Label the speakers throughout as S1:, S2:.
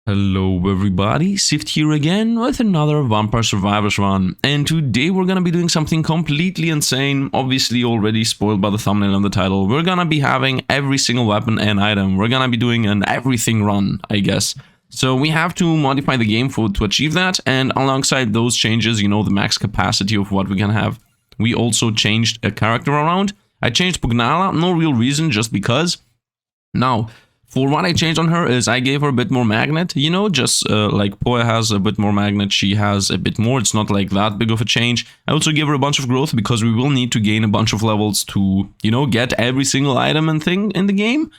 S1: Hello everybody, Sifd here again with another Vampire Survivors run, and today we're gonna be doing something completely insane, obviously already spoiled by the thumbnail and the title. We're gonna be having every single weapon and item. We're gonna be doing an everything run, I guess. So we have to modify the game to achieve that, and alongside those changes, you know, the max capacity of what we can have, we also changed a character around. I changed Pugnala, no real reason, just because. Now, for what I changed on her is I gave her a bit more magnet, you know, just like Poe has a bit more magnet, she has a bit more. It's not like that big of a change. I also gave her a bunch of growth because we will need to gain a bunch of levels to, you know, get every single item and thing in the game.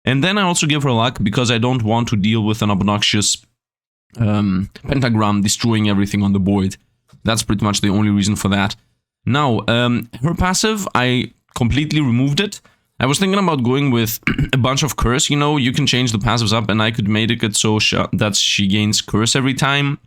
S1: And then I also give her luck because I don't want to deal with an obnoxious pentagram destroying everything on the board. That's pretty much the only reason for that. Now, her passive, I completely removed it. I was thinking about going with a bunch of curse, you know, you can change the passives up and I could make it so that she gains curse every time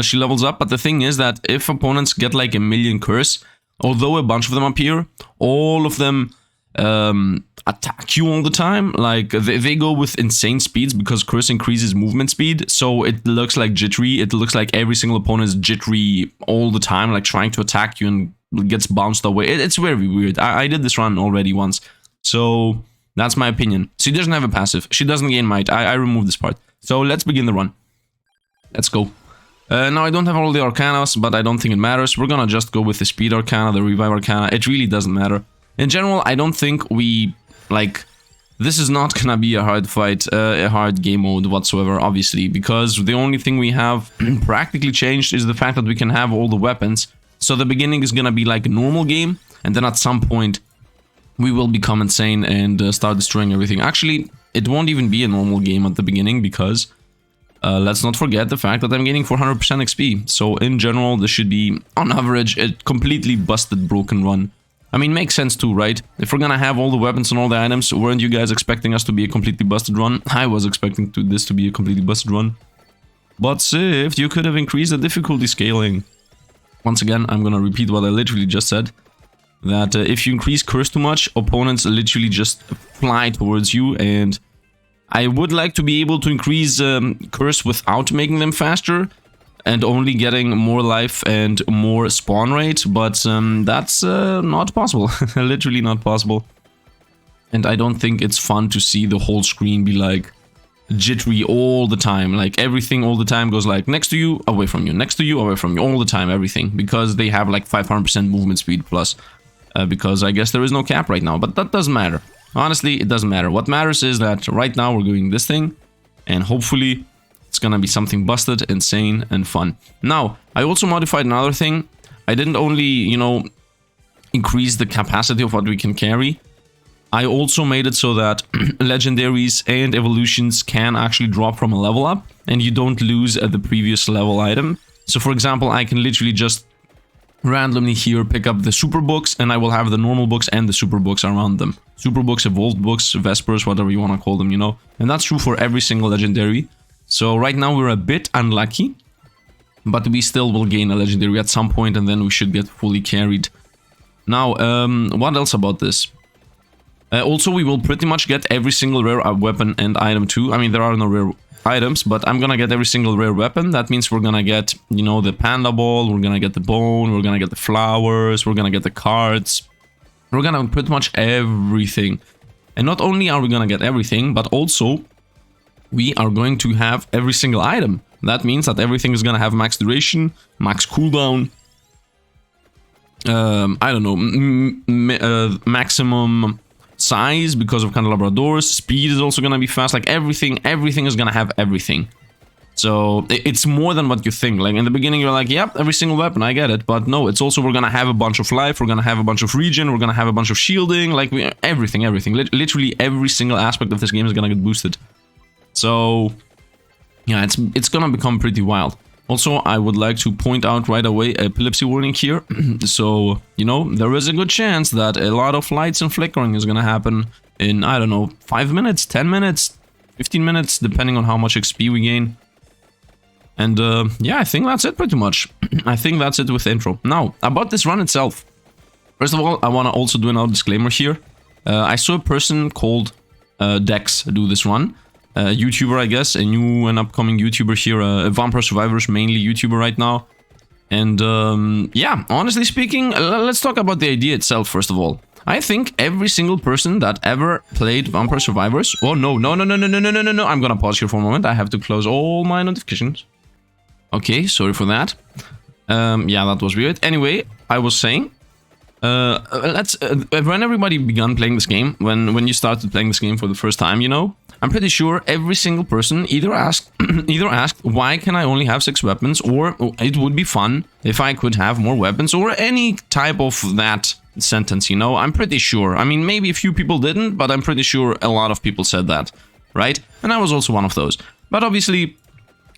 S1: she levels up. But the thing is that if opponents get like 1,000,000 curse, although a bunch of them appear, all of them attack you all the time. Like they go with insane speeds because curse increases movement speed. So it looks like jittery. It looks like every single opponent is jittery all the time, like trying to attack you and gets bounced away. It's very weird. I did this run already once. So that's my opinion. She doesn't have a passive. She doesn't gain might. I removed this part. So let's begin the run. Let's go. Now I don't have all the arcanas, but I don't think it matters. We're gonna just go with the speed arcana, the revive arcana. It really doesn't matter. In general, I don't think we, like, this is not gonna be a hard fight, a hard game mode whatsoever, obviously, because the only thing we have practically changed is the fact that we can have all the weapons. So the beginning is gonna be like a normal game, and then at some point we will become insane and start destroying everything. Actually, it won't even be a normal game at the beginning because let's not forget the fact that I'm getting 400% XP. So in general, this should be, on average, a completely busted, broken run. I mean, makes sense too, right? If we're gonna have all the weapons and all the items, weren't you guys expecting us to be a completely busted run? I was expecting this to be a completely busted run. But Sifd, you could have increased the difficulty scaling. Once again, I'm gonna repeat what I literally just said. That if you increase curse too much, opponents literally just fly towards you. And I would like to be able to increase curse without making them faster. And only getting more life and more spawn rate. But that's not possible. Literally not possible. And I don't think it's fun to see the whole screen be like jittery all the time, like everything all the time goes like next to you, away from you, next to you, away from you, all the time, everything, because they have like 500% movement speed plus, because I guess there is no cap right now, but that doesn't matter. Honestly, it doesn't matter. What matters is that right now we're doing this thing, and hopefully it's gonna be something busted, insane, and fun. Now, I also modified another thing. I didn't only, you know, increase the capacity of what we can carry, I also made it so that legendaries and evolutions can actually drop from a level up, and you don't lose the previous level item. So for example, I can literally just randomly here pick up the super books, and I will have the normal books and the super books around them. Super books, evolved books, vespers, whatever you want to call them, you know. And that's true for every single legendary. So right now we're a bit unlucky, but we still will gain a legendary at some point, and then we should get fully carried. Now, what else about this? Also, we will pretty much get every single rare weapon and item too. I mean, there are no rare items, but I'm gonna get every single rare weapon. That means we're gonna get, you know, the panda ball, we're gonna get the bone, we're gonna get the flowers, we're gonna get the cards. We're gonna pretty much everything. And not only are we gonna get everything, but also we are going to have every single item. That means that everything is gonna have max duration, max cooldown, I don't know, maximum size because of candelabradors. Speed is also gonna be fast. Like everything is gonna have everything. So it's more than what you think. Like in the beginning you're like, yep, every single weapon, I get it. But no, it's also, we're gonna have a bunch of life, we're gonna have a bunch of regen, we're gonna have a bunch of shielding, like everything. Literally every single aspect of this game is gonna get boosted. So yeah, it's gonna become pretty wild. Also, I would like to point out right away epilepsy warning here. So, you know, there is a good chance that a lot of lights and flickering is gonna happen in, I don't know, 5 minutes, 10 minutes, 15 minutes, depending on how much XP we gain. And yeah, I think that's it pretty much. I think that's it with the intro. Now, about this run itself. First of all, I want to also do another disclaimer here. I saw a person called Dex do this run. YouTuber, I guess, a new and upcoming YouTuber here, a Vampire Survivors mainly YouTuber right now. And yeah, honestly speaking, let's talk about the idea itself first of all. I think every single person that ever played Vampire Survivors... Oh, no, no, no, no, no, no, no, no, no, no. I'm gonna pause here for a moment. I have to close all my notifications. Okay, sorry for that. Yeah, that was weird. Anyway, I was saying... when everybody began playing this game, when you started playing this game for the first time, you know, I'm pretty sure every single person either asked, why can I only have 6 weapons, or it would be fun if I could have more weapons, or any type of that sentence, you know. I'm pretty sure. I mean, maybe a few people didn't, but I'm pretty sure a lot of people said that, right? And I was also one of those. But obviously,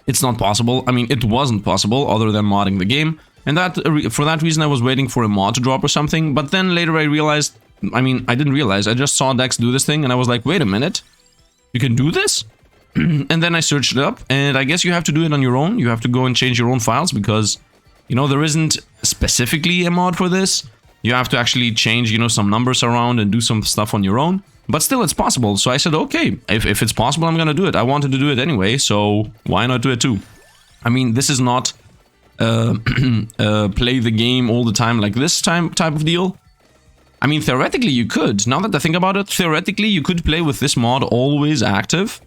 S1: it's not possible. I mean, it wasn't possible other than modding the game. And that for that reason, I was waiting for a mod to drop or something. But then later I realized, I mean, I didn't realize. I just saw Dex do this thing and I was like, wait a minute. You can do this? And then I searched it up. And I guess you have to do it on your own. You have to go and change your own files because, you know, there isn't specifically a mod for this. You have to actually change, you know, some numbers around and do some stuff on your own. But still, it's possible. So I said, okay, if it's possible, I'm going to do it. I wanted to do it anyway, so why not do it too? I mean, this is not... play the game all the time like this type of deal. I mean, theoretically you could. Now that I think about it, theoretically you could play with this mod always active.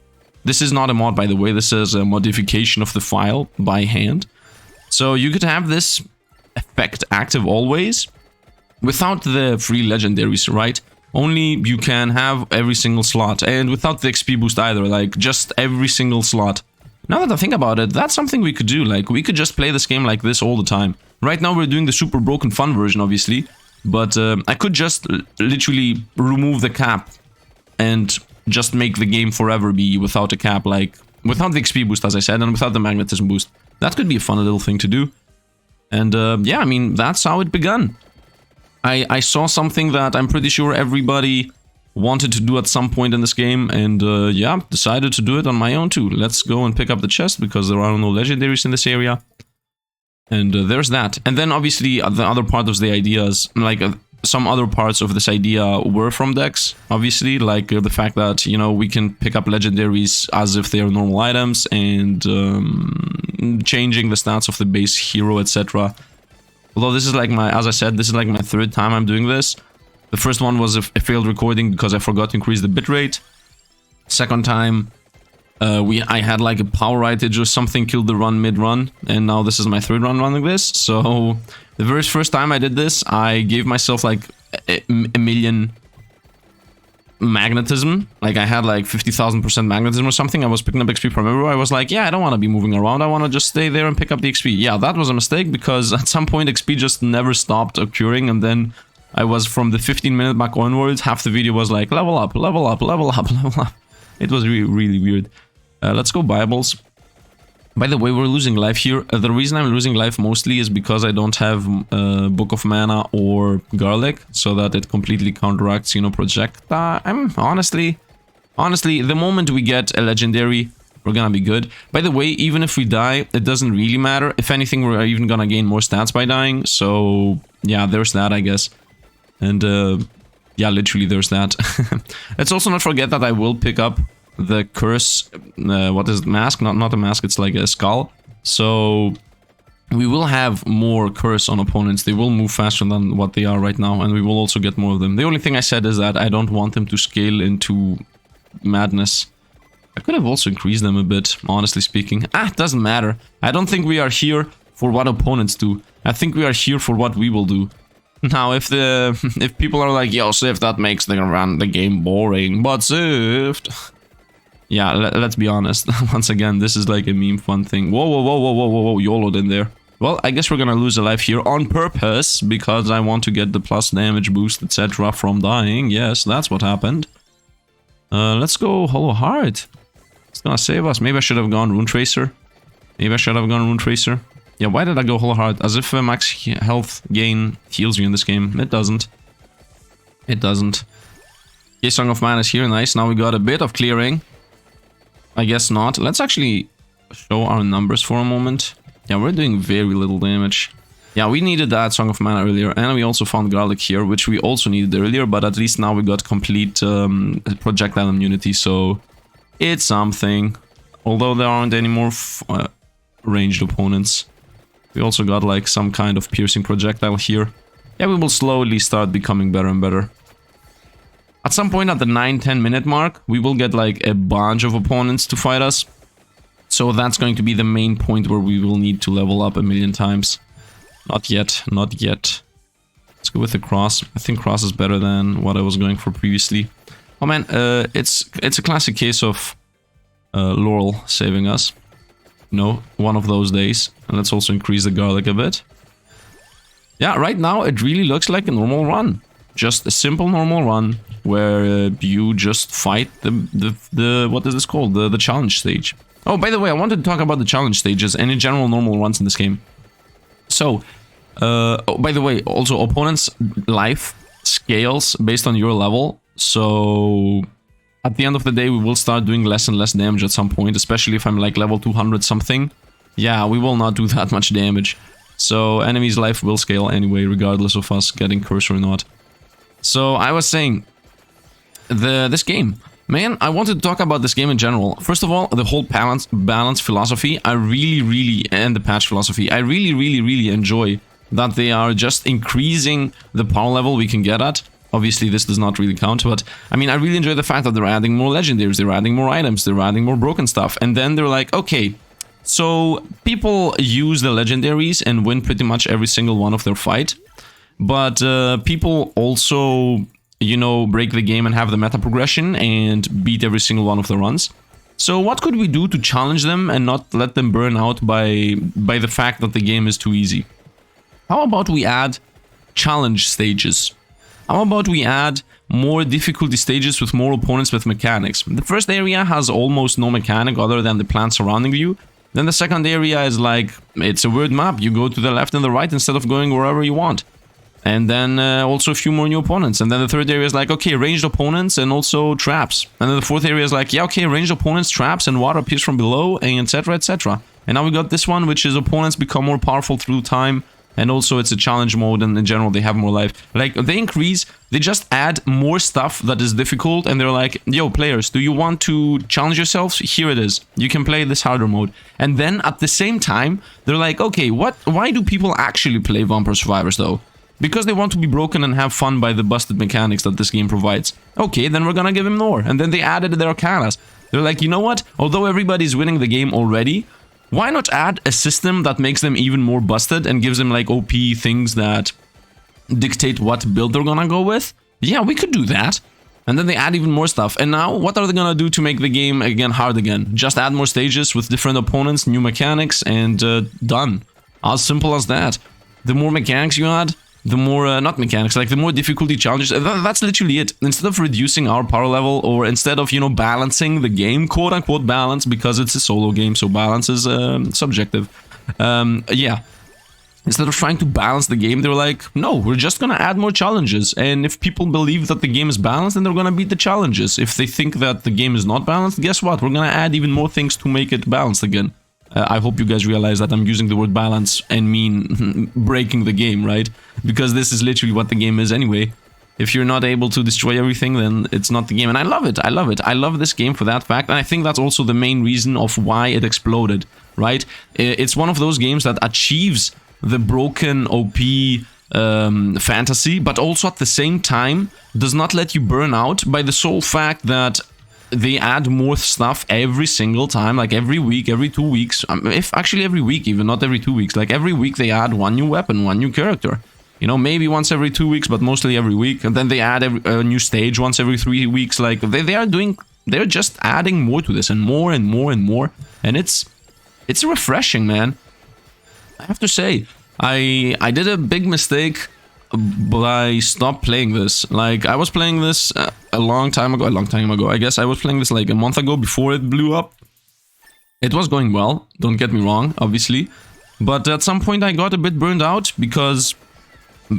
S1: This is not a mod, by the way. This is a modification of the file by hand. So you could have this effect active always without the free legendaries, right? Only you can have every single slot, and without the XP boost either, like just every single slot. Now that I think about it, that's something we could do. Like, we could just play this game like this all the time. Right now we're doing the super broken fun version, obviously. But I could just literally remove the cap and just make the game forever be without a cap. Like, without the XP boost, as I said, and without the magnetism boost. That could be a fun little thing to do. And yeah, I mean, that's how it began. I saw something that I'm pretty sure everybody... wanted to do at some point in this game, and yeah, decided to do it on my own too. Let's go and pick up the chest, because there are no legendaries in this area. And there's that. And then obviously the other part of the ideas, like some other parts of this idea were from Dex, obviously, like the fact that, you know, we can pick up legendaries as if they are normal items, and changing the stats of the base hero, etc. Although this is like my, as I said, this is like my 3rd time I'm doing this. The first one was a failed recording because I forgot to increase the bitrate. Second time, I had like a power outage or something, killed the run mid-run, and now this is my 3rd run running this. So the very first time I did this, I gave myself like a million magnetism. Like I had like 50,000% magnetism or something. I was picking up XP from everywhere. I was like, yeah, I don't want to be moving around. I want to just stay there and pick up the XP. Yeah, that was a mistake because at some point XP just never stopped occurring, and then I was from the 15-minute mark onwards, half the video was like, level up, level up, level up, level up. It was really, really weird. Let's go Bibles. By the way, we're losing life here. The reason I'm losing life mostly is because I don't have Book of Mana or Garlic, so that it completely counteracts, you know, projectile. I'm honestly, the moment we get a legendary, we're gonna be good. By the way, even if we die, it doesn't really matter. If anything, we're even gonna gain more stats by dying, so yeah, there's that, I guess. And yeah, literally there's that. Let's also not forget that I will pick up the curse, what is it, mask? Not a mask, it's like a skull. So we will have more curse on opponents. They will move faster than what they are right now, and we will also get more of them. The only thing I said is that I don't want them to scale into madness. I could have also increased them a bit, honestly speaking. Ah, it doesn't matter. I don't think we are here for what opponents do. I think we are here for what we will do. Now, if people are like, yo, Sifd, that makes the game boring, but Sifd... Yeah, let's be honest. Once again, this is like a meme fun thing. Whoa, whoa, whoa, whoa, whoa, whoa, whoa, YOLO'd in there. Well, I guess we're gonna lose a life here on purpose, because I want to get the plus damage boost, etc. from dying. Yes, that's what happened. Let's go Hollow Heart. It's gonna save us. Maybe I should have gone Rune Tracer. Yeah, why did I go Hollow Heart? As if max health gain heals you in this game. It doesn't. It doesn't. Okay, Song of Mana is here. Nice. Now we got a bit of clearing. I guess not. Let's actually show our numbers for a moment. Yeah, we're doing very little damage. Yeah, we needed that Song of Mana earlier. And we also found Garlic here, which we also needed earlier. But at least now we got complete projectile immunity. So It's something. Although there aren't any more ranged opponents. We also got like some kind of piercing projectile here. Yeah, we will slowly start becoming better and better. At some point at the 9-10 minute mark, we will get like a bunch of opponents to fight us. So that's going to be the main point where we will need to level up a million times. Not yet, not yet. Let's go with the cross. I think cross is better than what I was going for previously. Oh man, it's a classic case of Laurel saving us. No, one of those days. And let's also increase the garlic a bit. Yeah, right now it really looks like a normal run. Just a simple normal run where you just fight the what is this called? The challenge stage. Oh, by the way, I wanted to talk about the challenge stages and in general normal runs in this game. So, oh, by the way, also opponents' life scales based on your level. So, at the end of the day, we will start doing less and less damage at some point, especially if I'm like level 200 something. Yeah, we will not do that much damage. So, enemies' life will scale anyway, regardless of us getting curse or not. So, I was saying, this game. Man, I wanted to talk about this game in general. First of all, the whole balance philosophy, I really, and the patch philosophy, I really enjoy that they are just increasing the power level we can get at. Obviously, this does not really count, but I mean, I really enjoy the fact that they're adding more legendaries, they're adding more items, they're adding more broken stuff, and then they're like, okay, so people use the legendaries and win pretty much every single one of their fight, but people also, you know, break the game and have the meta progression and beat every single one of the runs. So what could we do to challenge them and not let them burn out by the fact that the game is too easy? How about we add challenge stages? How about we add more difficulty stages with more opponents with mechanics? The first area has almost no mechanic other than the plants surrounding you. Then the second area is like, it's a weird map. You go to the left and the right instead of going wherever you want. And then also a few more new opponents. And then the third area is like, okay, ranged opponents and also traps. And then the fourth area is like, yeah, okay, ranged opponents, traps, and water appears from below, and etc, etc. And now we got this one, which is opponents become more powerful through time. And also it's a challenge mode, and in general they have more life. Like, they increase, they just add more stuff that is difficult, and they're like, yo, players, do you want to challenge yourselves? Here it is. You can play this harder mode. And then at the same time, they're like, okay, why do people actually play Vampire Survivors though? Because they want to be broken and have fun by the busted mechanics that this game provides. Okay, then we're gonna give them more. And then they added their arcanas. They're like, you know what? Although everybody's winning the game already, why not add a system that makes them even more busted and gives them like OP things that dictate what build they're gonna go with? Yeah, we could do that. And then they add even more stuff. And now, what are they gonna do to make the game again hard again? Just add more stages with different opponents, new mechanics, and done. As simple as that. The more mechanics you add, the more, not mechanics, like the more difficulty challenges, that's literally it. Instead of reducing our power level, or instead of, you know, balancing the game, quote-unquote balance, because it's a solo game, so balance is subjective. Yeah. Instead of trying to balance the game, they're like, no, we're just gonna add more challenges. And if people believe that the game is balanced, then they're gonna beat the challenges. If they think that the game is not balanced, guess what? We're gonna add even more things to make it balanced again. I hope you guys realize that I'm using the word balance and mean breaking the game, right? Because this is literally what the game is anyway. If you're not able to destroy everything, then it's not the game. And I love it. I love it. I love this game for that fact. And I think that's also the main reason of why it exploded, right? It's one of those games that achieves the broken OP fantasy, but also at the same time does not let you burn out by the sole fact that they add more stuff every single time, like every week, every 2 weeks, if actually every week even, not every 2 weeks, like every week they add one new weapon, one new character. You know, maybe once every 2 weeks, but mostly every week. And then they add a new stage once every 3 weeks. Like, they're just adding more to this and more and more and more. And it's refreshing, man. I have to say, I did a big mistake, but I stopped playing this. Like, I was playing this a long time ago. I guess I was playing this like a month ago before it blew up. It was going well, don't get me wrong, obviously. But at some point I got a bit burned out because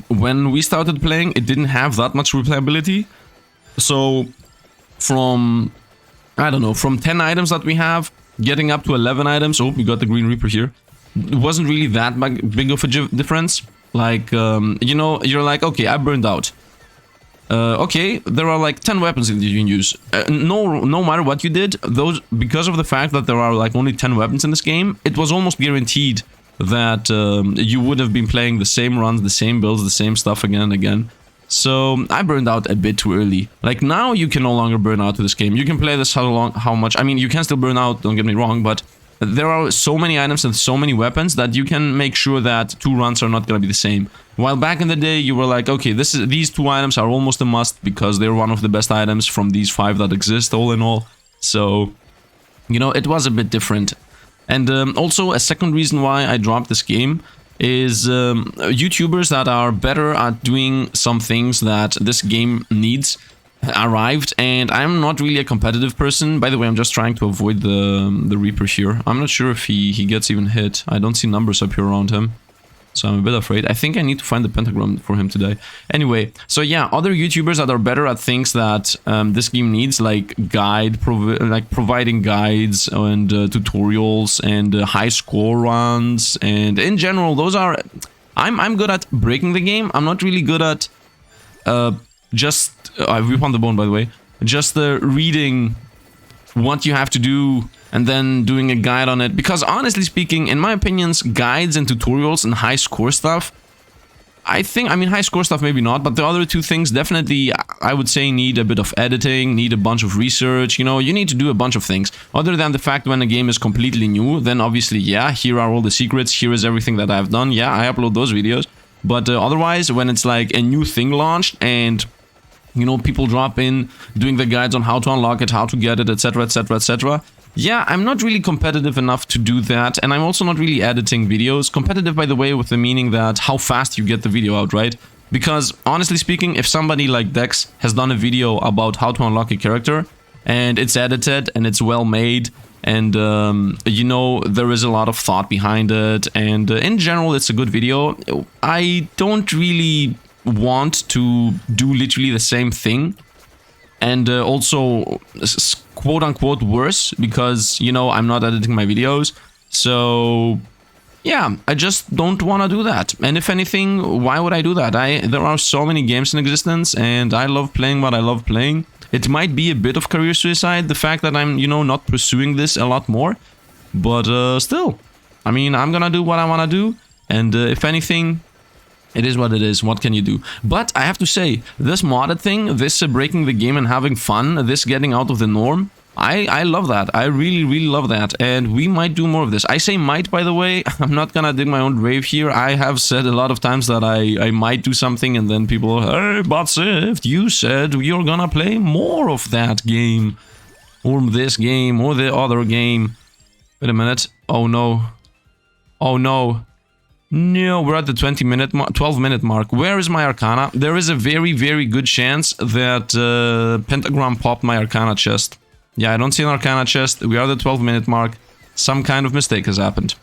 S1: when we started playing, it didn't have that much replayability. So from, I don't know, from 10 items that we have, getting up to 11 items, oh, we got the Green Reaper here. It wasn't really that big of a difference. Like, you know, you're like, okay, I burned out. okay, there are like 10 weapons that you can use. No matter what you did, those, because of the fact that there are like only 10 weapons in this game, it was almost guaranteed that you would have been playing the same runs, the same builds, the same stuff again and again. So I burned out a bit too early. Like now you can no longer burn out to this game. You can play this how much, I mean, you can still burn out, don't get me wrong, but there are so many items and so many weapons that you can make sure that 2 runs are not going to be the same. While back in the day, you were like, okay, these 2 items are almost a must because they're one of the best items from these 5 that exist, all in all. So, you know, it was a bit different. And also, a second reason why I dropped this game is YouTubers that are better at doing some things that this game needs arrived, and I'm not really a competitive person. By the way, I'm just trying to avoid the Reaper here. I'm not sure if he gets even hit. I don't see numbers up here around him, so I'm a bit afraid. I think I need to find the pentagram for him today. Anyway, so yeah, other YouTubers that are better at things that this game needs, like providing guides and tutorials and high score runs, and in general, those are... I'm good at breaking the game. I'm not really good at just... we found the bone, by the way. Just reading what you have to do and then doing a guide on it. Because honestly speaking, in my opinions, guides and tutorials and high score stuff, I mean, high score stuff maybe not, but the other 2 things definitely, I would say, need a bit of editing, need a bunch of research, you know, you need to do a bunch of things. Other than the fact when a game is completely new, then obviously, yeah, here are all the secrets, here is everything that I've done, yeah, I upload those videos. But otherwise, when it's like a new thing launched and... you know, people drop in doing the guides on how to unlock it, how to get it, etc, etc, etc. Yeah, I'm not really competitive enough to do that, and I'm also not really editing videos. Competitive, by the way, with the meaning that how fast you get the video out, right? Because, honestly speaking, if somebody like Dex has done a video about how to unlock a character, and it's edited, and it's well made, and, you know, there is a lot of thought behind it, and in general, it's a good video, I don't really... want to do literally the same thing, and also quote-unquote worse, because, you know, I'm not editing my videos, so yeah, I just don't want to do that. And if anything, why would I do that? There are so many games in existence, and I love playing what I love playing. It might be a bit of career suicide, the fact that I'm, you know, not pursuing this a lot more, but still, I mean, I'm gonna do what I want to do, and if anything, it is what it is. What can you do? But I have to say, this modded thing, this breaking the game and having fun, this getting out of the norm, I love that. I really, really love that. And we might do more of this. I say might, by the way. I'm not gonna dig my own grave here. I have said a lot of times that I might do something, and then people, hey, but Sifd, you said you're gonna play more of that game. Or this game, or the other game. Wait a minute. Oh no. Oh no. No, we're at the 12-minute mark. Where is my Arcana? There is a very, very good chance that Pentagram popped my Arcana chest. Yeah, I don't see an Arcana chest. We are at the 12-minute mark. Some kind of mistake has happened.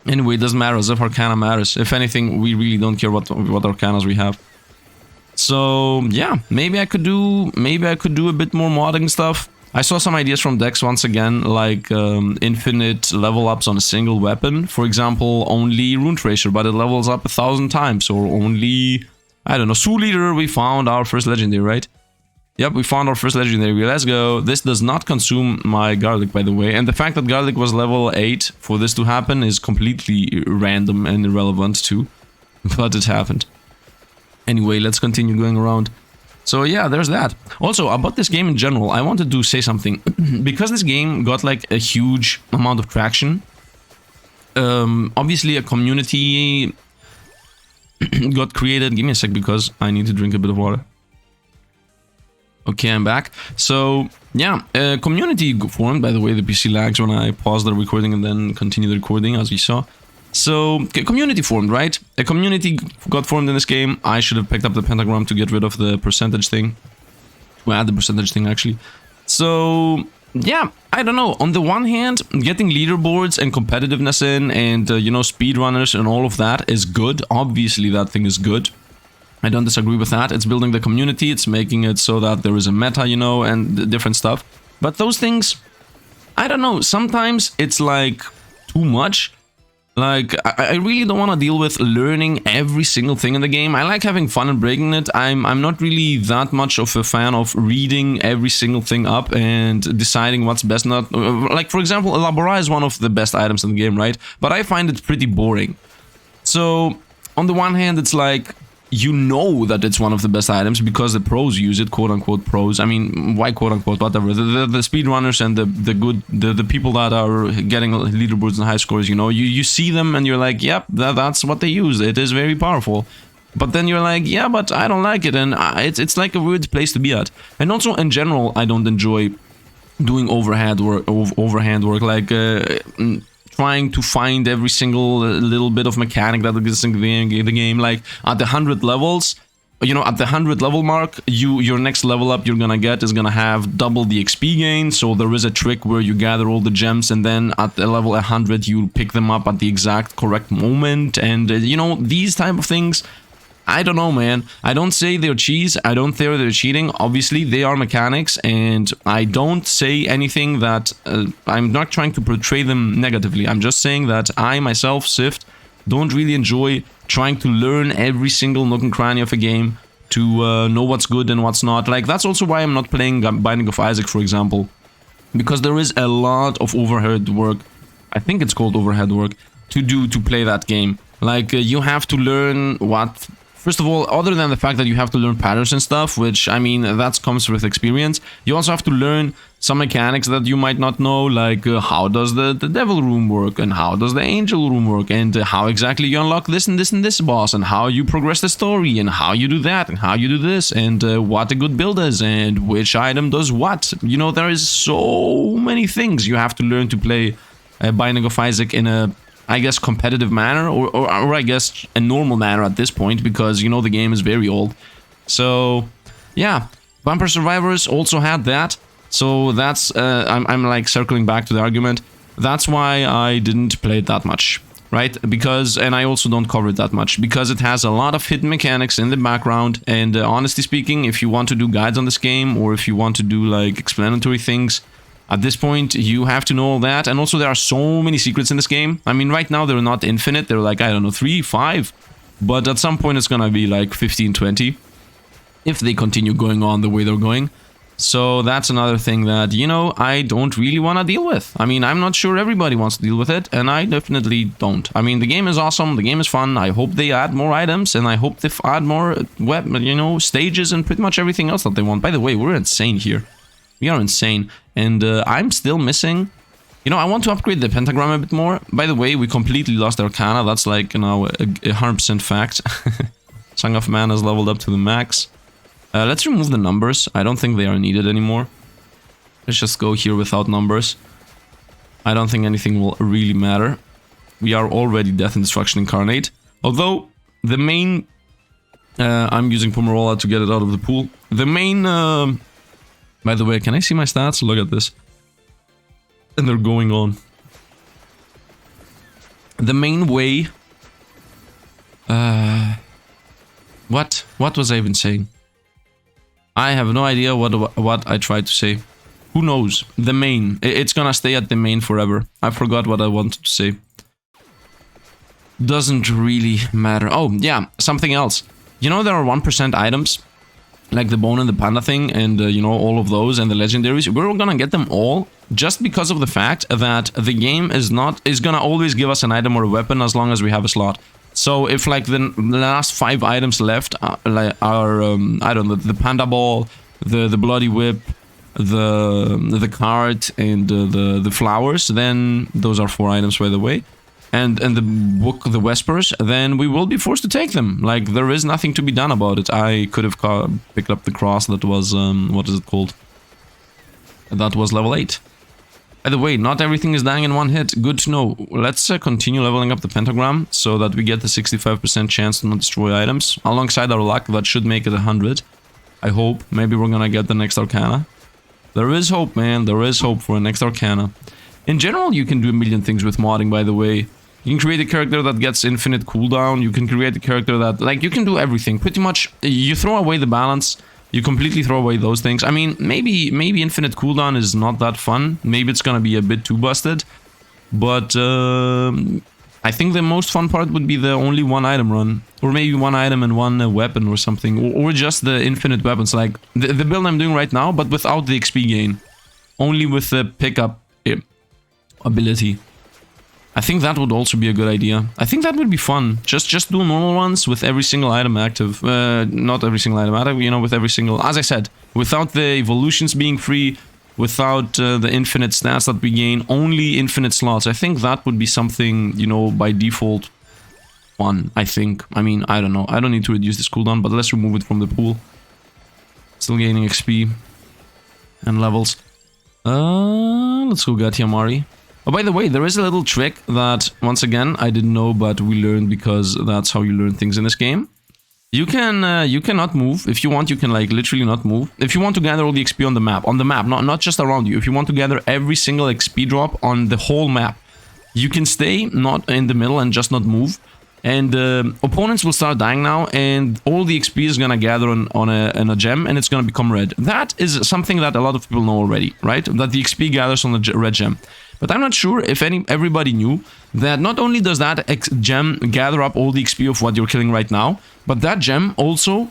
S1: Anyway, it doesn't matter as if Arcana matters. If anything, we really don't care what Arcanas we have. So yeah, maybe I could do a bit more modding stuff. I saw some ideas from Dex once again, like infinite level ups on a single weapon. For example, only Rune Tracer, but it levels up 1,000 times. Or only, I don't know, Soul Leader, we found our first legendary, right? Yep, we found our first legendary. Let's go. This does not consume my garlic, by the way. And the fact that garlic was level 8 for this to happen is completely random and irrelevant too. But it happened. Anyway, let's continue going around. So yeah, there's that. Also, about this game in general, I wanted to say something. Because this game got like a huge amount of traction, obviously a community got created. Give me a sec because I need to drink a bit of water. Okay, I'm back. So yeah, a community formed. By the way, the PC lags when I pause the recording and then continue the recording, as we saw. So, community formed, right? A community got formed in this game. I should have picked up the pentagram to get rid of the percentage thing. To add the percentage thing, actually. So, yeah, I don't know. On the one hand, getting leaderboards and competitiveness in and, you know, speedrunners and all of that is good. Obviously, that thing is good. I don't disagree with that. It's building the community. It's making it so that there is a meta, you know, and different stuff. But those things, I don't know. Sometimes it's like too much. Like, I really don't want to deal with learning every single thing in the game. I like having fun and breaking it. I'm not really that much of a fan of reading every single thing up and deciding what's best. Not like, for example, Elabora is one of the best items in the game, right? But I find it pretty boring. So, on the one hand, it's like, you know that it's one of the best items because the pros use it, quote-unquote pros. I mean, why quote-unquote, whatever. The speedrunners and the people that are getting leaderboards and high scores, you know, you see them and you're like, yep, that's what they use. It is very powerful. But then you're like, yeah, but I don't like it, and it's like a weird place to be at. And also, in general, I don't enjoy doing overhand work, like... trying to find every single little bit of mechanic that exists in the game. Like at the 100 levels, you know, at the 100 level mark, your next level up you're gonna get is gonna have double the XP gain. So there is a trick where you gather all the gems, and then at the level 100 you pick them up at the exact correct moment. And you know, these type of things, I don't know, man. I don't say they're cheese. I don't say they're cheating. Obviously, they are mechanics, and I don't say anything that... I'm not trying to portray them negatively. I'm just saying that I, myself, Sifd, don't really enjoy trying to learn every single nook and cranny of a game to know what's good and what's not. Like, that's also why I'm not playing Binding of Isaac, for example. Because there is a lot of overhead work, I think it's called overhead work, to do to play that game. Like, you have to learn what... First of all, other than the fact that you have to learn patterns and stuff, which, I mean, that comes with experience, you also have to learn some mechanics that you might not know, like how does the devil room work, and how does the angel room work, and how exactly you unlock this and this and this boss, and how you progress the story, and how you do that, and how you do this, and what a good build is, and which item does what. You know, there is so many things you have to learn to play Binding of Isaac in a... I guess competitive manner, or I guess a normal manner at this point, because, you know, the game is very old. So, yeah, Vampire Survivors also had that. So that's, I'm like circling back to the argument. That's why I didn't play it that much, right? Because, and I also don't cover it that much, because it has a lot of hidden mechanics in the background. And honestly speaking, if you want to do guides on this game, or if you want to do like explanatory things, at this point, you have to know all that. And also, there are so many secrets in this game. I mean, right now, they're not infinite. They're like, I don't know, 3, 5. But at some point, it's gonna be like 15, 20. If they continue going on the way they're going. So that's another thing that, you know, I don't really want to deal with. I mean, I'm not sure everybody wants to deal with it. And I definitely don't. I mean, the game is awesome. The game is fun. I hope they add more items. And I hope they add more, you know, stages and pretty much everything else that they want. By the way, we're insane here. We are insane. And I'm still missing... You know, I want to upgrade the pentagram a bit more. By the way, we completely lost Arcana. That's like, you know, a 100% fact. Song of Man has leveled up to the max. Let's remove the numbers. I don't think they are needed anymore. Let's just go here without numbers. I don't think anything will really matter. We are already Death and Destruction Incarnate. Although, the main... I'm using Pomerola to get it out of the pool. The main... By the way, can I see my stats? Look at this. And they're going on. The main way... What? What was I even saying? I have no idea what I tried to say. Who knows? The main. It's gonna stay at the main forever. I forgot what I wanted to say. Doesn't really matter. Oh, yeah. Something else. You know there are 1% items? Like the bone and the panda thing, and you know, all of those, and the legendaries. We're gonna get them all just because of the fact that the game is gonna always give us an item or a weapon as long as we have a slot. So if like the last 5 items left are I don't know, the panda ball, the bloody whip, the cart, and the flowers, then those are 4 items, by the way. And the book, the Vespers, then we will be forced to take them. Like, there is nothing to be done about it. I could have picked up the cross that was, what is it called? That was level 8. By the way, not everything is dying in one hit. Good to know. Let's continue leveling up the pentagram so that we get the 65% chance to not destroy items. Alongside our luck, that should make it 100. I hope. Maybe we're gonna get the next Arcana. There is hope, man. There is hope for a next Arcana. In general, you can do a million things with modding, by the way. You can create a character that gets infinite cooldown. You can create a character that... Like, you can do everything. Pretty much, you throw away the balance. You completely throw away those things. I mean, maybe infinite cooldown is not that fun. Maybe it's gonna be a bit too busted. But, I think the most fun part would be the only one item run. Or maybe one item and one weapon or something. Or just the infinite weapons, like the build I'm doing right now, but without the XP gain. Only with the pickup ability. I think that would also be a good idea. I think that would be fun. Just do normal ones with every single item active. Not every single item active, you know, with every single... As I said, without the evolutions being free, without the infinite stats that we gain, only infinite slots. I think that would be something, you know, by default fun, I think. I mean, I don't know. I don't need to reduce this cooldown, but let's remove it from the pool. Still gaining XP and levels. Let's go Garcia Mari. Oh, by the way, there is a little trick that, once again, I didn't know, but we learned because that's how you learn things in this game. You cannot move. If you want, you can, like, literally not move. If you want to gather all the XP on the map, not just around you. If you want to gather every single XP drop on the whole map, you can stay not in the middle and just not move. And opponents will start dying now, and all the XP is gonna gather on a gem, and it's gonna become red. That is something that a lot of people know already, right? That the XP gathers on the red gem. But I'm not sure if everybody knew that not only does that gem gather up all the XP of what you're killing right now, but that gem also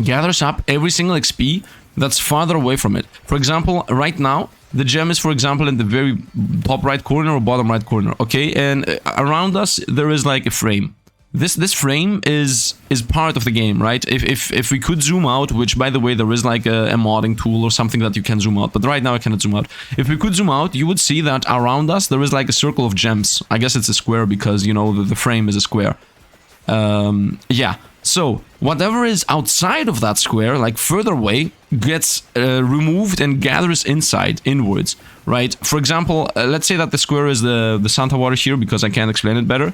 S1: gathers up every single XP that's farther away from it. For example, right now, the gem is, for example, in the very top right corner or bottom right corner, okay? And around us, there is like a frame. This frame is part of the game, right? If we could zoom out, which, by the way, there is like a modding tool or something that you can zoom out, but right now I cannot zoom out. If we could zoom out, you would see that around us, there is like a circle of gems. I guess it's a square because, you know, the frame is a square. Yeah. So, whatever is outside of that square, like further away, gets removed and gathers inwards, right? For example, let's say that the square is the Santa water here, because I can't explain it better.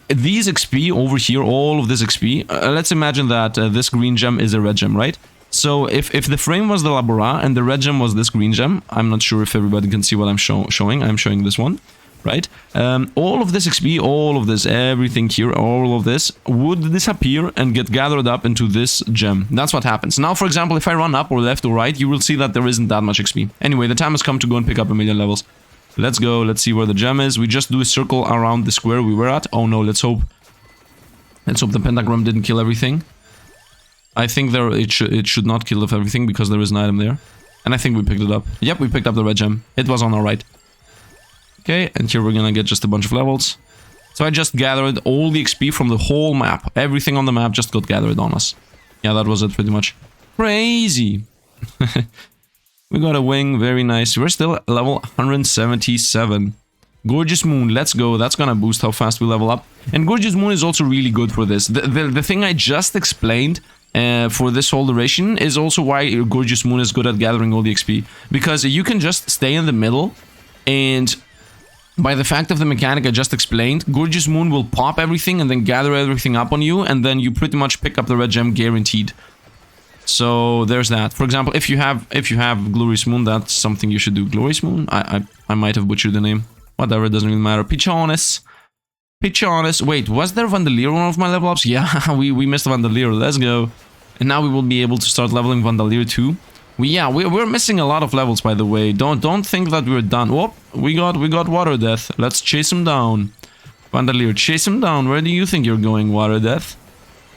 S1: These XP over here, all of this XP, let's imagine that this green gem is a red gem, right? So, if the frame was the Labora and the red gem was this green gem, I'm not sure if everybody can see what I'm showing. I'm showing this one. Right? All of this XP, all of this, everything here, all of this would disappear and get gathered up into this gem. That's what happens. Now, for example, if I run up or left or right, you will see that there isn't that much XP. Anyway, the time has come to go and pick up 1,000,000 levels. Let's go. Let's see where the gem is. We just do a circle around the square we were at. Oh no, let's hope. Let's hope the pentagram didn't kill everything. I think it should not kill everything because there is an item there. And I think we picked it up. Yep, we picked up the red gem. It was on our right. Okay, and here we're gonna get just a bunch of levels. So I just gathered all the XP from the whole map. Everything on the map just got gathered on us. Yeah, that was it pretty much. Crazy! We got a wing, very nice. We're still at level 177. Gorgeous Moon, let's go. That's gonna boost how fast we level up. And Gorgeous Moon is also really good for this. The thing I just explained for this whole duration is also why Gorgeous Moon is good at gathering all the XP. Because you can just stay in the middle and... by the fact of the mechanic I just explained, Gorgeous Moon will pop everything and then gather everything up on you, and then you pretty much pick up the red gem guaranteed. So there's that. For example, if you have Glorious Moon, that's something you should do. Glorious Moon? I might have butchered the name. Whatever, it doesn't really matter. Pichones. Pichones. Wait, was there Vandalier on one of my level ups? Yeah, we missed Vandalier. Let's go. And now we will be able to start leveling Vandalier too. We're missing a lot of levels, by the way. Don't think that we're done. Whoop, we got Water Death. Let's chase him down. Vandalier, chase him down. Where do you think you're going, Water Death?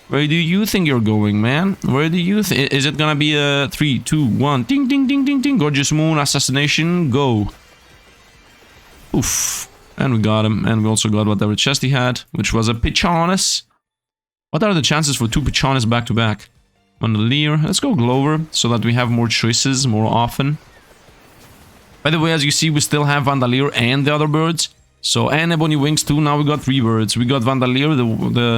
S1: Where do you think you're going, man? Where do you think? Is it gonna be a 3, 2, 1? Ding, ding, ding, ding, ding. Gorgeous Moon, assassination, go. Oof. And we got him. And we also got whatever chest he had, which was a Pichones. What are the chances for 2 Pichones back to back? Vandalier. Let's go Glover, so that we have more choices more often. By the way, as you see, we still have Vandalier and the other birds. So, and Ebony Wings too. Now we got 3 birds. We got Vandalier, the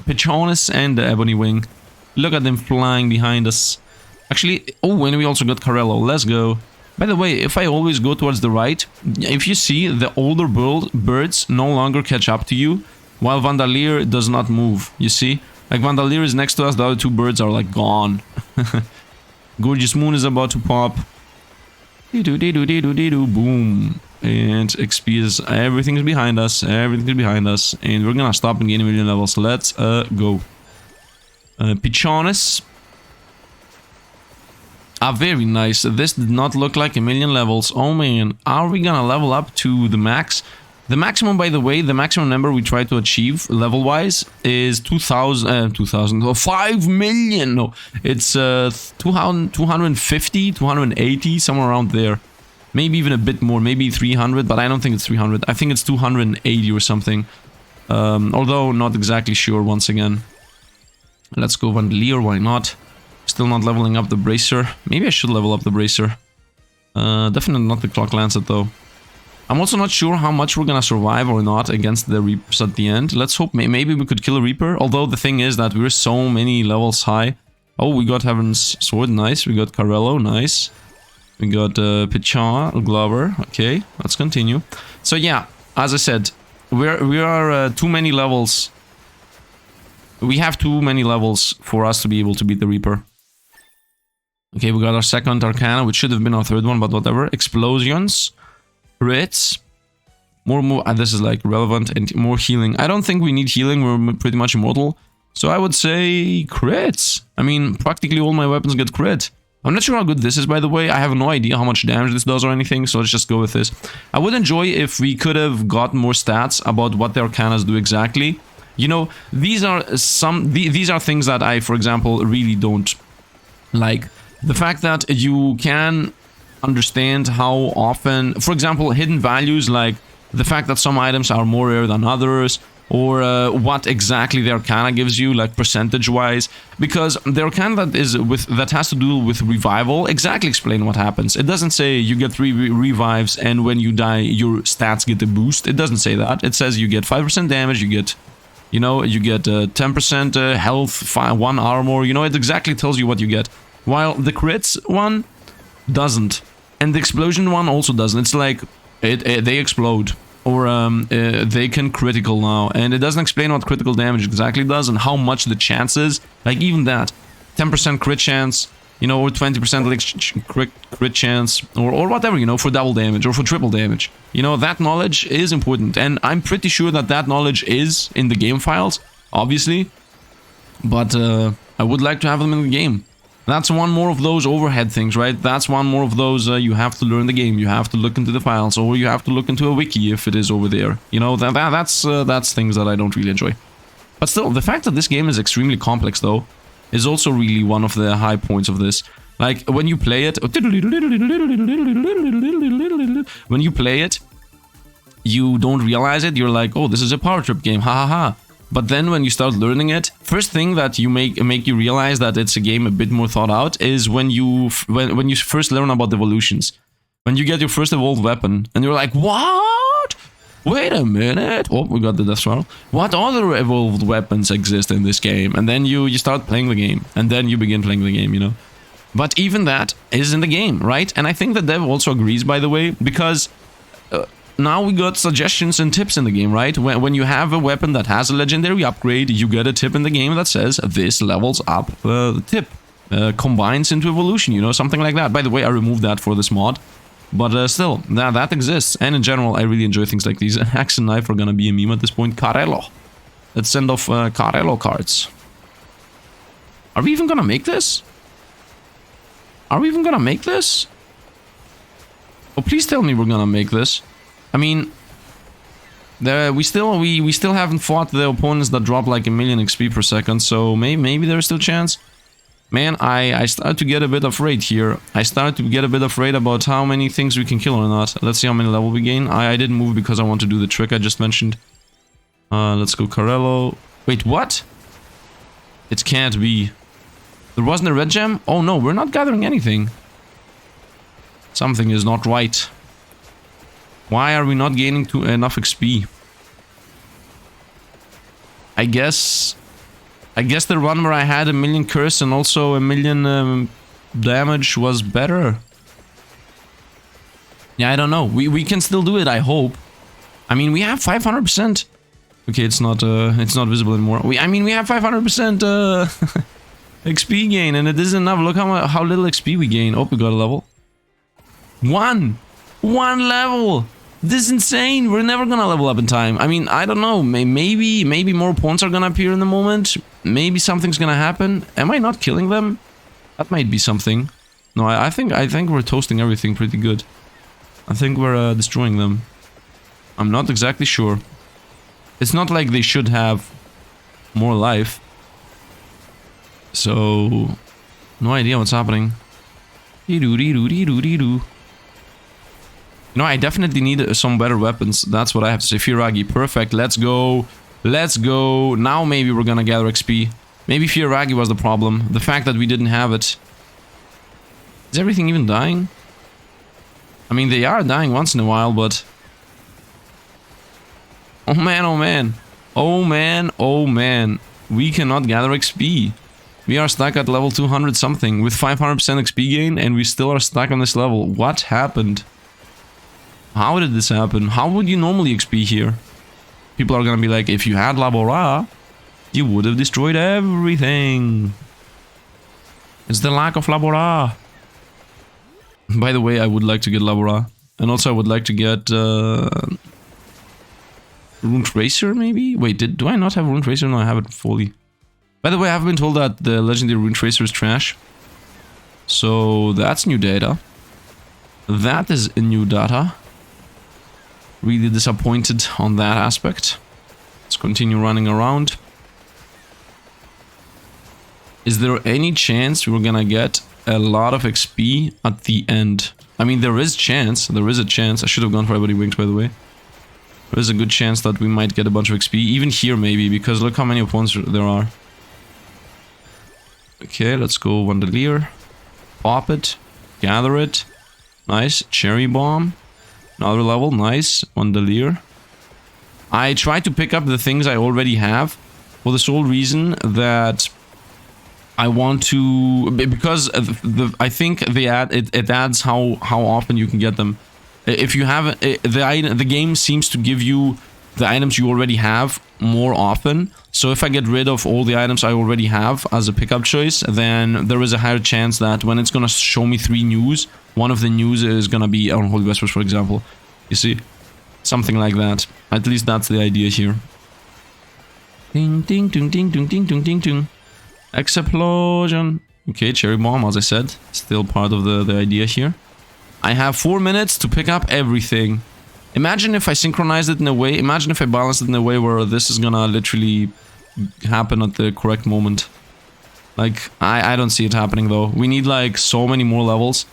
S1: Pichones, and the Ebony Wing. Look at them flying behind us. Actually, oh, and we also got Carello. Let's go. By the way, if I always go towards the right, if you see, the older birds no longer catch up to you, while Vandalier does not move, you see? Like, Vandalier is next to us, the other 2 birds are, like, gone. Gorgeous Moon is about to pop. Boom. And XP is... everything is behind us. Everything is behind us. And we're gonna stop and gain 1,000,000 levels. Let's go. Pichones. Ah, very nice. This did not look like 1,000,000 levels. Oh, man. Are we gonna level up to the max? The maximum, by the way, the maximum number we try to achieve level-wise is 5 million. No, it's 250, 280, somewhere around there. Maybe even a bit more, maybe 300, but I don't think it's 300. I think it's 280 or something. Although not exactly sure once again. Let's go Vandalier, why not? Still not leveling up the Bracer. Maybe I should level up the Bracer. Definitely not the Clock Lancet though. I'm also not sure how much we're gonna survive or not against the Reapers at the end. Let's hope maybe we could kill a Reaper. Although the thing is that we're so many levels high. Oh, we got Heaven's Sword, nice. We got Carello, nice. We got Pichar, Glover. Okay, let's continue. So yeah, as I said, we are too many levels. We have too many levels for us to be able to beat the Reaper. Okay, we got our second Arcana, which should have been our third one, but whatever. Explosions. Crits. More, this is like relevant, and more healing. I don't think we need healing, we're pretty much immortal. So I would say crits. I mean, practically all my weapons get crit. I'm not sure how good this is, by the way. I have no idea how much damage this does or anything, so let's just go with this. I would enjoy if we could have got more stats about what the Arcanas do exactly. You know, these are things that I, for example, really don't like. The fact that you can understand how often, for example, hidden values, like the fact that some items are more rare than others, or what exactly the Arcana gives you, like percentage-wise, because the Arcana that has to do with revival exactly explain what happens. It doesn't say you get 3 revives and when you die your stats get a boost. It doesn't say that. It says you get 5% damage, you get, you know, you get 10% health, 1 armor, you know, it exactly tells you what you get. While the crits one doesn't. And the explosion one also doesn't. It's like, they explode. Or they can critical now. And it doesn't explain what critical damage exactly does and how much the chance is. Like even that. 10% crit chance, you know, or 20% like crit chance. Or whatever, you know, for double damage or for triple damage. You know, that knowledge is important. And I'm pretty sure that that knowledge is in the game files, obviously. But I would like to have them in the game. That's one more of those overhead things, right? That's one more of those you have to learn the game. You have to look into the files, or you have to look into a wiki if it is over there. You know, that's things that I don't really enjoy. But still, the fact that this game is extremely complex, though, is also really one of the high points of this. Like, when you play it... When you play it, you don't realize it. You're like, oh, this is a power trip game, ha ha ha. But then when you start learning it, first thing that you make you realize that it's a game a bit more thought out is when you first learn about evolutions. When you get your first evolved weapon and you're like, what? Wait a minute. Oh, we got the death rattle. What other evolved weapons exist in this game? And then you start playing the game, and then you begin playing the game, you know. But even that is in the game, right? And I think the dev also agrees, by the way, because now we got suggestions and tips in the game, right? When you have a weapon that has a legendary upgrade, you get a tip in the game that says this levels up the tip. Combines into evolution, you know, something like that. By the way, I removed that for this mod. But still, that exists. And in general, I really enjoy things like these. Axe and knife are gonna be a meme at this point. Carello. Let's send off Carello cards. Are we even gonna make this? Are we even gonna make this? Oh, please tell me we're gonna make this. I mean, we still haven't fought the opponents that drop like 1,000,000 XP per second, so maybe there's still a chance. Man, I start to get a bit afraid here. I start to get a bit afraid about how many things we can kill or not. Let's see how many level we gain. I didn't move because I want to do the trick I just mentioned. Let's go Carello. Wait, what? It can't be. There wasn't a red gem? Oh no, we're not gathering anything. Something is not right. Why are we not gaining enough XP? I guess the run where I had 1,000,000 curse and also 1,000,000 damage was better. Yeah, I don't know. We can still do it, I hope. I mean, we have 500%. Okay, it's not visible anymore. We have 500% XP gain, and it isn't enough. Look how little XP we gain. Oh, we got a level. One level. This is insane. We're never gonna level up in time. I mean, I don't know. Maybe more pawns are gonna appear in the moment. Maybe something's gonna happen. Am I not killing them? That might be something. No, I think we're toasting everything pretty good. I think we're destroying them. I'm not exactly sure. It's not like they should have more life. So, no idea what's happening. You know, I definitely need some better weapons. That's what I have to say. Xieroeh, perfect. Let's go. Let's go. Now maybe we're gonna gather XP. Maybe Xieroeh was the problem. The fact that we didn't have it. Is everything even dying? I mean, they are dying once in a while, but... Oh man, oh man. Oh man, oh man. We cannot gather XP. We are stuck at level 200 something with 500% XP gain, and we still are stuck on this level. What happened? How did this happen? How would you normally XP here? People are gonna be like, if you had Labora, you would have destroyed everything. It's the lack of Labora. By the way, I would like to get Labora. And also I would like to get... Rune Tracer, maybe? Wait, do I not have Rune Tracer? No, I have it fully. By the way, I have been told that the Legendary Rune Tracer is trash. So, that's new data. That is new data. Really disappointed on that aspect. Let's continue running around. Is there any chance we're gonna get a lot of XP at the end? I mean, there is chance. There is a chance. I should have gone for Everybody Wings, by the way. There is a good chance that we might get a bunch of XP. Even here, maybe, because look how many opponents there are. Okay, let's go Vandalier. Pop it. Gather it. Nice. Cherry Bomb. Another level. Nice. Vandalier. I try to pick up the things I already have for the sole reason that I want to... Because I think they it adds how often you can get them. If you have... The game seems to give you the items you already have more often. So if I get rid of all the items I already have as a pickup choice, then there is a higher chance that when it's gonna show me 3 news, one of the news is gonna be Unholy Vespers, for example. You see? Something like that. At least that's the idea here. Ding ding ding ding ding ding ding ding ding. Explosion. Okay, Cherry Bomb, as I said. Still part of the idea here. I have 4 minutes to pick up everything. Imagine if I synchronize it in a way, imagine if I balance it in a way where this is gonna literally happen at the correct moment. Like, I don't see it happening though. We need like so many more levels.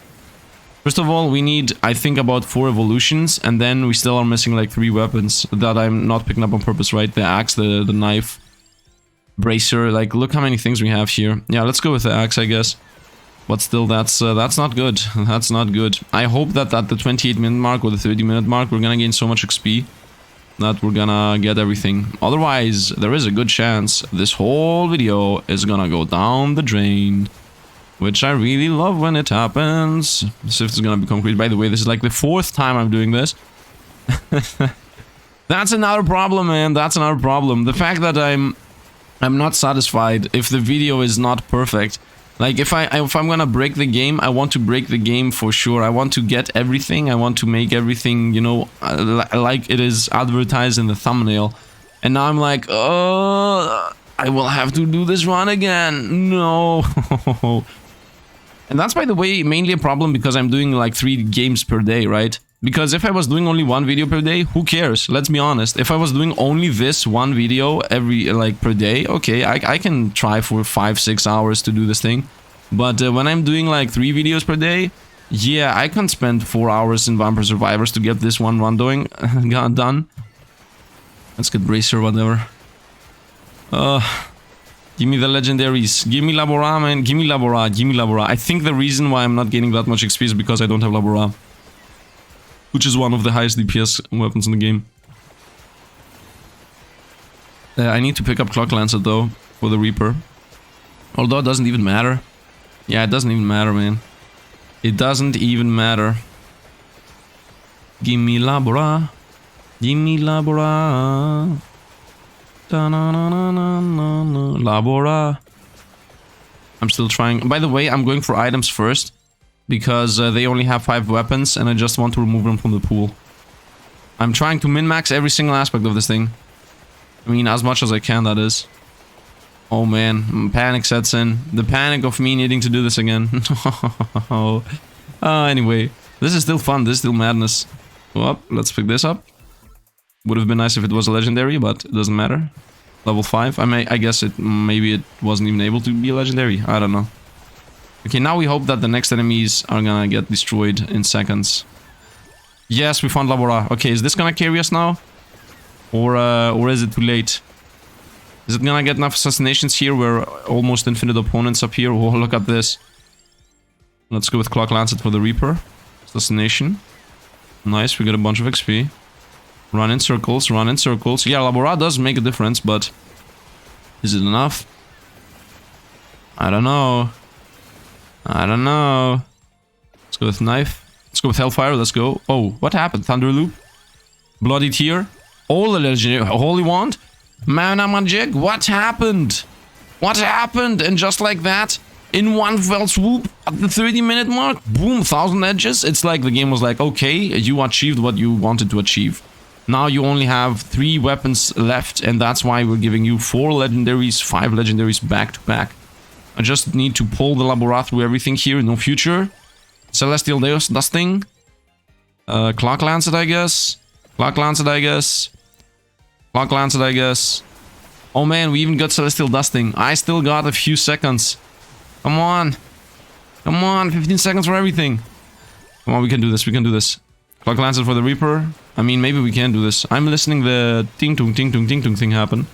S1: First of all, we need, I think, about 4 evolutions, and then we still are missing like 3 weapons that I'm not picking up on purpose, right? The axe, the knife, bracer, like look how many things we have here. Yeah, let's go with the axe, I guess. But still, that's not good. That's not good. I hope that at the 28-minute mark or the 30-minute mark, we're gonna gain so much XP that we're gonna get everything. Otherwise, there is a good chance this whole video is gonna go down the drain. Which I really love when it happens. Sifd is gonna become crazy. By the way, this is like the 4th time I'm doing this. That's another problem, man. That's another problem. The fact that I'm not satisfied if the video is not perfect. Like, if I'm gonna break the game, I want to break the game for sure. I want to get everything. I want to make everything, you know, like it is advertised in the thumbnail. And now I'm like, oh, I will have to do this run again. No. And that's, by the way, mainly a problem because I'm doing like 3 games per day, right? Because if I was doing only 1 video per day, who cares? Let's be honest. If I was doing only this 1 video per day, okay, I can try for 5-6 hours to do this thing. But when I'm doing like 3 videos per day, yeah, I can spend 4 hours in Vampire Survivors to get this one run done. Let's get Bracer, whatever. Give me the legendaries. Give me Labora, man. Give me Labora. Give me Labora. I think the reason why I'm not gaining that much XP is because I don't have Labora. Which is one of the highest DPS weapons in the game. I need to pick up Clock Lancer though, for the Reaper. Although it doesn't even matter. Yeah, it doesn't even matter, man. It doesn't even matter. Give me Labora. Give me Labora. Labora. I'm still trying. By the way, I'm going for items first. Because they only have 5 weapons and I just want to remove them from the pool. I'm trying to min-max every single aspect of this thing. I mean, as much as I can, that is. Oh man, panic sets in. The panic of me needing to do this again. Anyway, this is still fun, this is still madness. Well, let's pick this up. Would have been nice if it was a legendary, but it doesn't matter. Level 5. I guess maybe it wasn't even able to be a legendary. I don't know. Okay, now we hope that the next enemies are gonna get destroyed in seconds. Yes, we found Labora. Okay, is this gonna carry us now? Or is it too late? Is it gonna get enough assassinations here? We're almost infinite opponents up here. Oh, look at this. Let's go with Clock Lancet for the Reaper. Assassination. Nice, we got a bunch of XP. Run in circles, run in circles. Yeah, Labora does make a difference, but... is it enough? I don't know. I don't know. Let's go with Knife. Let's go with Hellfire, let's go. Oh, what happened? Thunder Loop? Bloody Tear? All the legendary... Holy Wand? Mana Magic? What happened? What happened? And just like that, in one fell swoop, at the 30-minute mark, boom, 1000 edges. It's like the game was like, okay, you achieved what you wanted to achieve. Now you only have 3 weapons left, and that's why we're giving you 4 legendaries, 5 legendaries back to back. I just need to pull the Labora through everything here, no future. Celestial Dusting. Clock Lancet, I guess. Clock Lancet, I guess. Clock Lancet, I guess. Oh man, we even got Celestial Dusting. I still got a few seconds. Come on. Come on, 15 seconds for everything. Come on, we can do this, we can do this. Clock Lancet for the Reaper. I mean, maybe we can do this. I'm listening the ting-tung, ting-tung, ting-tung thing happen.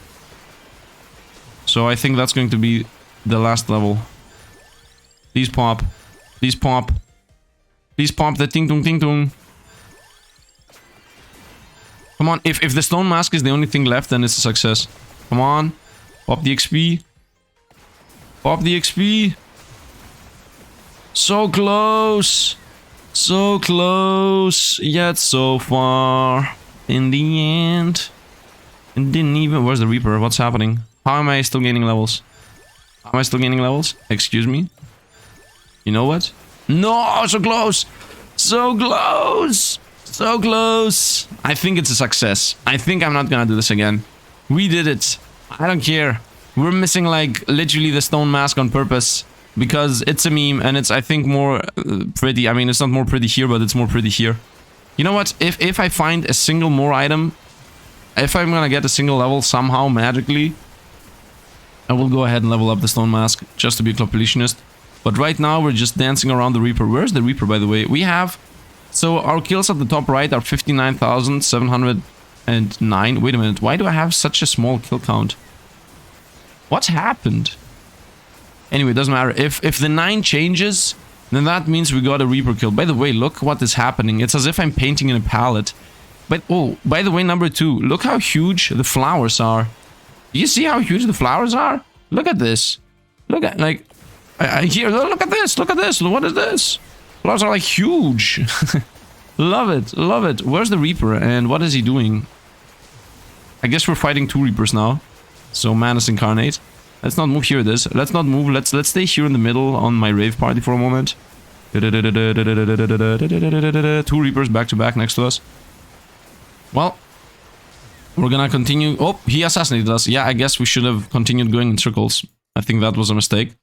S1: So I think that's going to be the last level. Please pop. Please pop. Please pop the ting-tung, ting-tung. Come on, if the Stone Mask is the only thing left, then it's a success. Come on. Pop the XP. Pop the XP. So close. So close, yet so far. In the end. It didn't even... Where's the Reaper? What's happening? How am I still gaining levels? How am I still gaining levels? Excuse me? You know what? No, so close! So close! So close! I think it's a success. I think I'm not gonna do this again. We did it. I don't care. We're missing like literally the Stone Mask on purpose. Because it's a meme and it's, I think, more pretty. I mean, it's not more pretty here, but it's more pretty here. You know what? If I find a single more item, if I'm gonna get a single level somehow, magically, I will go ahead and level up the Stone Mask, just to be a completionist. But right now, we're just dancing around the Reaper. Where's the Reaper, by the way? We have... So, our kills at the top right are 59,709. Wait a minute, why do I have such a small kill count? What happened? Anyway, it doesn't matter. If the 9 changes, then that means we got a Reaper kill. By the way, look what is happening. It's as if I'm painting in a palette. But, oh, by the way, number 2. Look how huge the flowers are. Do you see how huge the flowers are? Look at this. Look at, like... Here, look at this. Look at this. What is this? Flowers are, like, huge. Love it. Love it. Where's the Reaper? And what is he doing? I guess we're fighting 2 Reapers now. So, Manus Incarnate. Let's not move. Here it is. Let's not move. Let's stay here in the middle on my rave party for a moment. 2 Reapers back to back next to us. Well, we're gonna continue. Oh, he assassinated us. Yeah, I guess we should have continued going in circles. I think that was a mistake.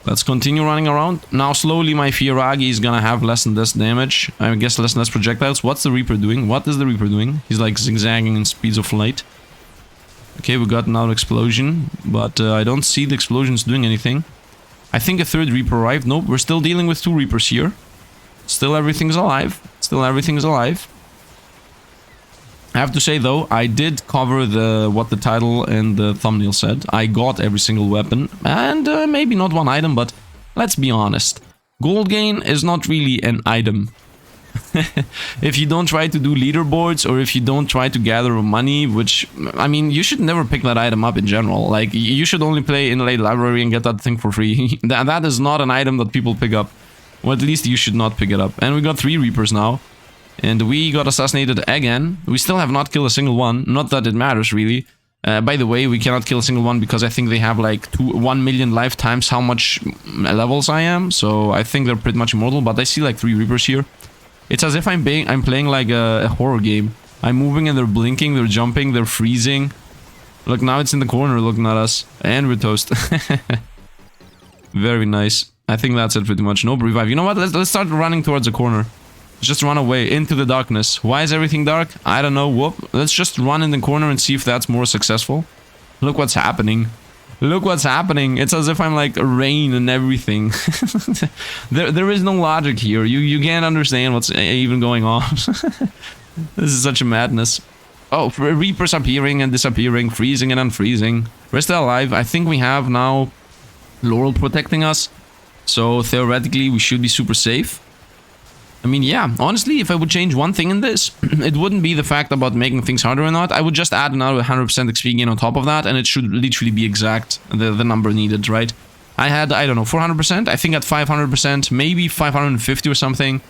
S1: Let's continue running around. Now, slowly, my Xieroeh is gonna have less and less damage. I guess less and less projectiles. What's the Reaper doing? What is the Reaper doing? He's like zigzagging in speeds of light. Okay, we got another explosion, but I don't see the explosions doing anything. I think a 3rd Reaper arrived. Nope, we're still dealing with 2 Reapers here. Still everything's alive. Still everything's alive. I have to say though, I did cover what the title and the thumbnail said. I got every single weapon, and maybe not one item, but let's be honest. Gold gain is not really an item. If you don't try to do leaderboards, or if you don't try to gather money, which, I mean, you should never pick that item up in general. Like, you should only play in Inlaid Library and get that thing for free. That is not an item that people pick up. Or at least you should not pick it up. And we got 3 Reapers now. And we got assassinated again. We still have not killed a single one. Not that it matters, really. By the way, we cannot kill a single one because I think they have like 1 million lifetimes how much levels I am. So I think they're pretty much immortal. But I see like 3 Reapers here. It's as if I'm playing like a horror game. I'm moving and they're blinking, they're jumping, they're freezing. Look, now it's in the corner looking at us. And we're toast. Very nice. I think that's it pretty much. No revive. You know what? Let's start running towards the corner. Just run away into the darkness. Why is everything dark? I don't know. Whoop. Let's just run in the corner and see if that's more successful. Look what's happening. Look what's happening. It's as if I'm like rain and everything. there is no logic here. You can't understand what's even going on. This is such a madness. Oh, Reapers appearing and disappearing, freezing and unfreezing. We're still alive. I think we have now Laurel protecting us. So theoretically, we should be super safe. I mean, yeah, honestly, if I would change one thing in this, it wouldn't be the fact about making things harder or not. I would just add another 100% XP gain on top of that, and it should literally be exact, the number needed, right? I had, I don't know, 400%? I think at 500%, maybe 550 or something,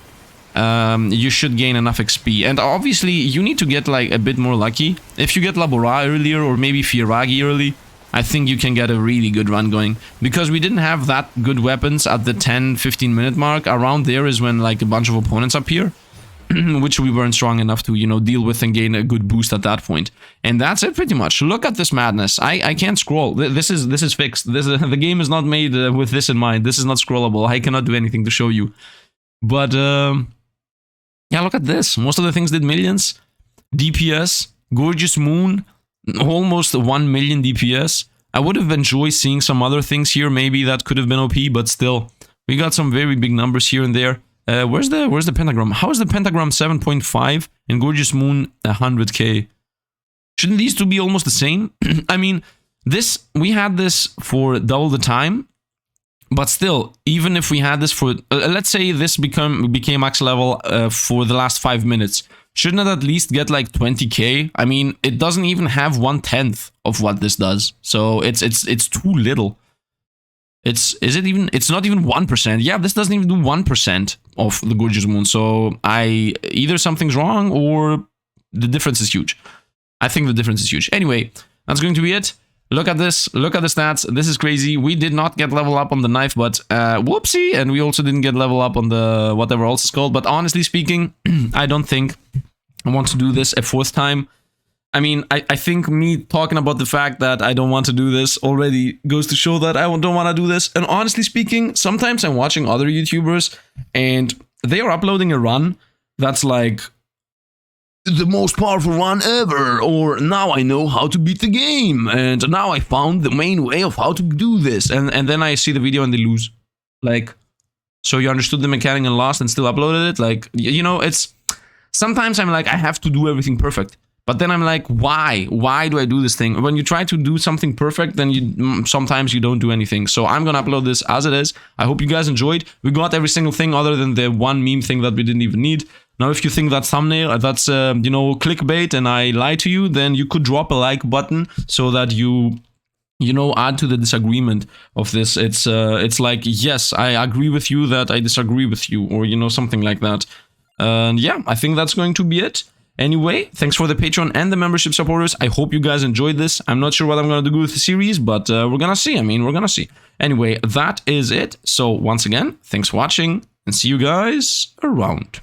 S1: you should gain enough XP. And obviously, you need to get, like, a bit more lucky. If you get Labora earlier, or maybe Fieragi early, I think you can get a really good run going. Because we didn't have that good weapons at the 10-15 minute mark. Around there is when like a bunch of opponents appear. Which we weren't strong enough to, you know, deal with and gain a good boost at that point. And that's it pretty much. Look at this madness. I can't scroll. This is fixed. The game is not made with this in mind. This is not scrollable. I cannot do anything to show you. But yeah, look at this. Most of the things did millions. DPS. Gorgeous Moon. Almost 1 million DPS. I would have enjoyed seeing some other things here. Maybe that could have been OP, but still. We got some very big numbers here and there. Where's the pentagram? How is the pentagram 7.5 and Gorgeous Moon 100k? Shouldn't these two be almost the same? I mean, we had this for double the time. But still, even if we had this for... let's say this became max level for the last 5 minutes. Shouldn't it at least get like 20k? I mean, it doesn't even have 1/10 of what this does. So it's too little. It's not even 1%. Yeah, this doesn't even do 1% of the Gorgeous Moon. So either something's wrong or the difference is huge. I think the difference is huge. Anyway, that's going to be it. Look at this. Look at the stats. This is crazy. We did not get level up on the knife, but whoopsie. And we also didn't get level up on the whatever else it's called. But honestly speaking, I don't think I want to do this a 4th time. I mean, I think me talking about the fact that I don't want to do this already goes to show that I don't want to do this. And honestly speaking, sometimes I'm watching other YouTubers and they are uploading a run that's like the most powerful run ever, or now I know how to beat the game, and now I found the main way of how to do this, and then I see the video and they lose. Like, so you understood the mechanic and lost and still uploaded it? Like, you know, it's... Sometimes I'm like, I have to do everything perfect. But then I'm like, why? Why do I do this thing? When you try to do something perfect, then sometimes you don't do anything. So I'm gonna upload this as it is. I hope you guys enjoyed. We got every single thing other than the one meme thing that we didn't even need. Now, if you think that thumbnail, that's, you know, clickbait and I lie to you, then you could drop a like button so that you know, add to the disagreement of this. It's like, yes, I agree with you that I disagree with you, or, you know, something like that. And yeah, I think that's going to be it. Anyway, thanks for the Patreon and the membership supporters. I hope you guys enjoyed this. I'm not sure what I'm going to do with the series, but we're going to see. I mean, we're going to see. Anyway, that is it. So once again, thanks for watching and see you guys around.